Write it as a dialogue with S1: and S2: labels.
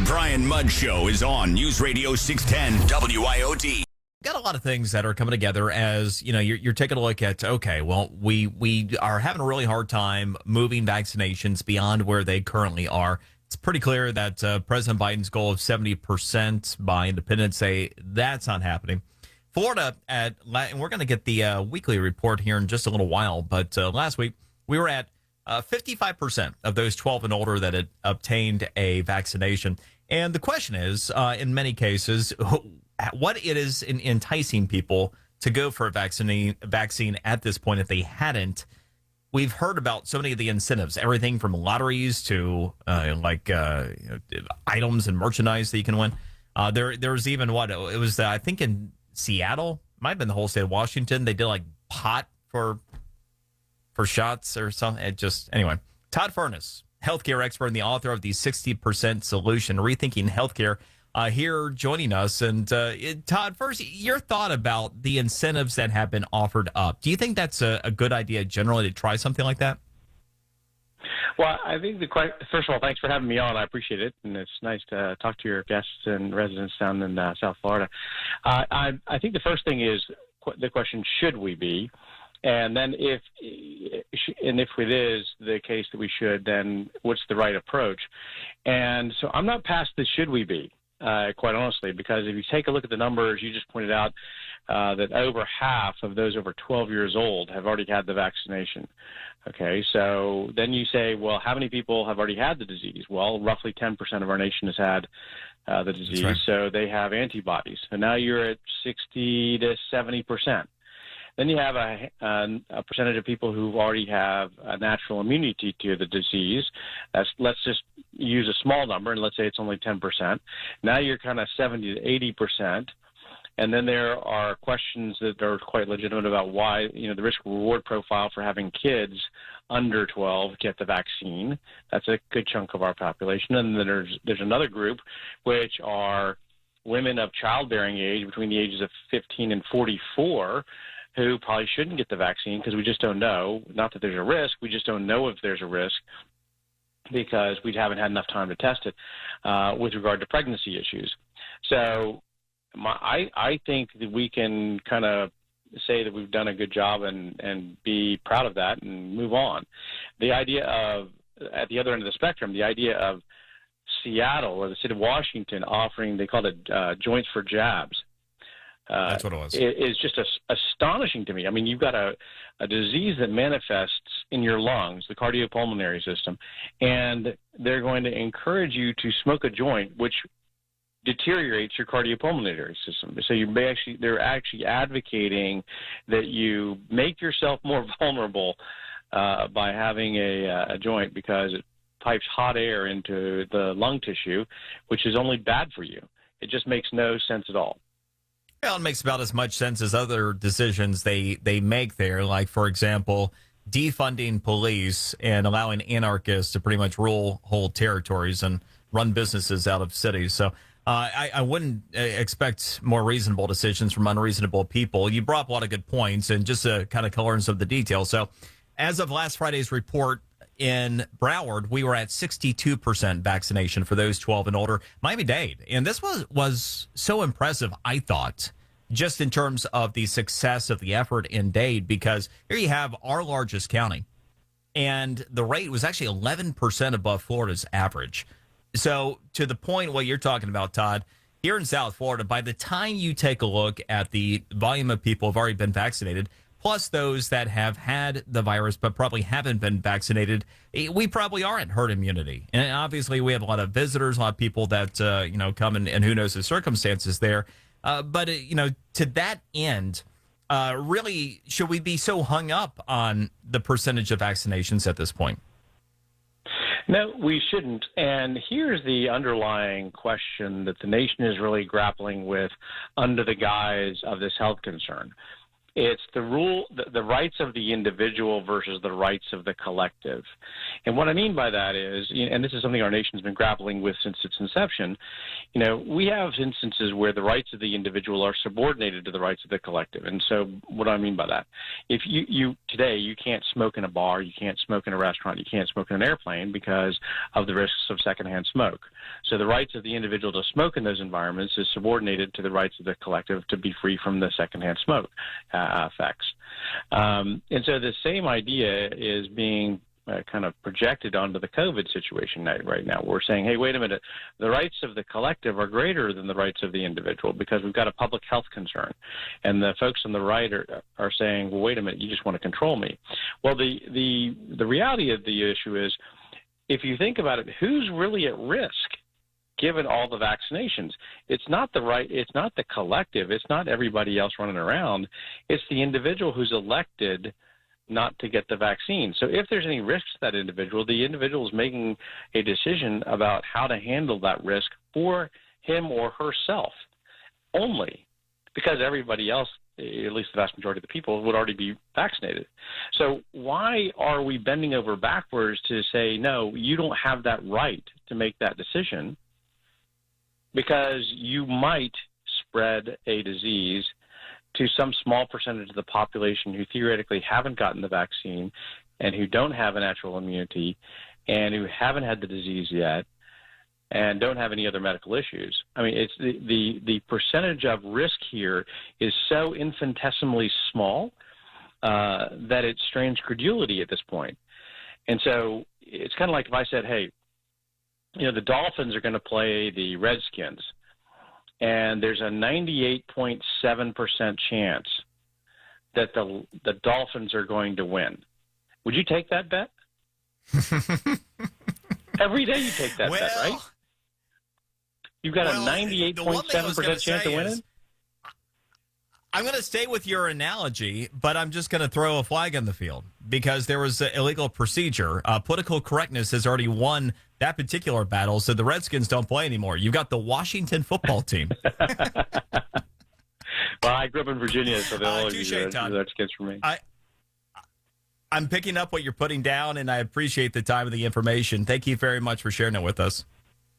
S1: Brian Mudd Show is on News Radio 610 WIOD.
S2: Got a lot of things that are coming together as, you're taking a look at, okay, well, we are having a really hard time moving vaccinations beyond where they currently are. It's pretty clear that President Biden's goal of 70% by Independence Day, that's not happening. Florida, and we're going to get the weekly report here in just a little while, but last week we were at 55% of those 12 and older that had obtained a vaccination. And the question is, in many cases, what it is enticing people to go for a vaccine at this point if they hadn't. We've heard about so many of the incentives, everything from lotteries to items and merchandise that you can win. There was even it was I think in Seattle, might have been the whole state of Washington. They did like pot for shots or something. Anyway. Todd Furniss, healthcare expert and the author of the 60% Solution, Rethinking Healthcare, here joining us. And Todd, first, your thought about the incentives that have been offered up. Do you think that's a good idea generally to try something like that?
S3: Well, I think first of all, thanks for having me on. I appreciate it, and it's nice to talk to your guests and residents down in South Florida. I think the first thing is the question: should we be? And then if it is the case that we should, then what's the right approach? And so I'm not past the should we be, quite honestly, because if you take a look at the numbers, you just pointed out that over half of those over 12 years old have already had the vaccination. Okay, so then you say, well, how many people have already had the disease? Well, roughly 10% of our nation has had the disease, right. So they have antibodies. So now you're at 60 to 70%. Then you have a percentage of people who already have a natural immunity to the disease. Let's just use a small number, and let's say it's only 10%. Now you're kind of 70 to 80%. And then there are questions that are quite legitimate about why, the risk-reward profile for having kids under 12 get the vaccine. That's a good chunk of our population. And then there's another group, which are women of childbearing age between the ages of 15 and 44, who probably shouldn't get the vaccine because we just don't know. Not that there's a risk, we just don't know if there's a risk because we haven't had enough time to test it with regard to pregnancy issues. So I think that we can kind of say that we've done a good job and be proud of that and move on. The idea of, at the other end of the spectrum, the idea of Seattle or the state of Washington offering, they called it joints for jabs.
S2: That's what it was.
S3: It is just astonishing to me. I mean, you've got a disease that manifests in your lungs, the cardiopulmonary system, and they're going to encourage you to smoke a joint, which deteriorates your cardiopulmonary system. So they're actually advocating that you make yourself more vulnerable by having a joint because it pipes hot air into the lung tissue, which is only bad for you. It just makes no sense at all.
S2: Well, it makes about as much sense as other decisions they make there, like, for example, defunding police and allowing anarchists to pretty much rule whole territories and run businesses out of cities. So I wouldn't expect more reasonable decisions from unreasonable people. You brought up a lot of good points and just kind of color in some of the details. So as of last Friday's report in Broward, we were at 62% vaccination for those 12 and older. Miami-Dade, and this was so impressive, I thought, just in terms of the success of the effort in Dade, because here you have our largest county, and the rate was actually 11% above Florida's average. So to the point what you're talking about, Todd, here in South Florida, by the time you take a look at the volume of people who have already been vaccinated, plus those that have had the virus but probably haven't been vaccinated, we probably are at herd immunity. And obviously we have a lot of visitors, a lot of people that, come and who knows the circumstances there. But to that end, really, should we be so hung up on the percentage of vaccinations at this point?
S3: No, we shouldn't. And here's the underlying question that the nation is really grappling with under the guise of this health concern. It's the rights of the individual versus the rights of the collective. And what I mean by that is, and this is something our nation's been grappling with since its inception, we have instances where the rights of the individual are subordinated to the rights of the collective. And so what do I mean by that? If today you can't smoke in a bar, you can't smoke in a restaurant, you can't smoke in an airplane because of the risks of secondhand smoke. So the rights of the individual to smoke in those environments is subordinated to the rights of the collective to be free from the secondhand smoke effects. And so the same idea is being kind of projected onto the COVID situation right now. We're saying, hey, wait a minute, the rights of the collective are greater than the rights of the individual because we've got a public health concern. And the folks on the right are saying, well, wait a minute, you just want to control me. Well, the reality of the issue is, if you think about it, who's really at risk given all the vaccinations? It's not the collective, it's not everybody else running around, it's the individual who's elected not to get the vaccine. So if there's any risk to that individual, the individual is making a decision about how to handle that risk for him or herself only, because everybody else, at least the vast majority of the people, would already be vaccinated. So why are we bending over backwards to say, no, you don't have that right to make that decision because you might spread a disease to some small percentage of the population who theoretically haven't gotten the vaccine and who don't have a natural immunity and who haven't had the disease yet and don't have any other medical issues. I mean, it's the percentage of risk here is so infinitesimally small that it strains credulity at this point. And so it's kind of like if I said, hey, the Dolphins are going to play the Redskins, and there's a 98.7% chance that the Dolphins are going to win. Would you take that bet? Every day you take that bet, right? You've got a 98.7% chance of winning?
S2: I'm going to stay with your analogy, but I'm just going to throw a flag in the field because there was an illegal procedure. Political correctness has already won that particular battle, so the Redskins don't play anymore. You've got the Washington football team.
S3: Well, I grew up in Virginia, so they'll always be the Redskins for me.
S2: I'm picking up what you're putting down, and I appreciate the time and the information. Thank you very much for sharing it with us.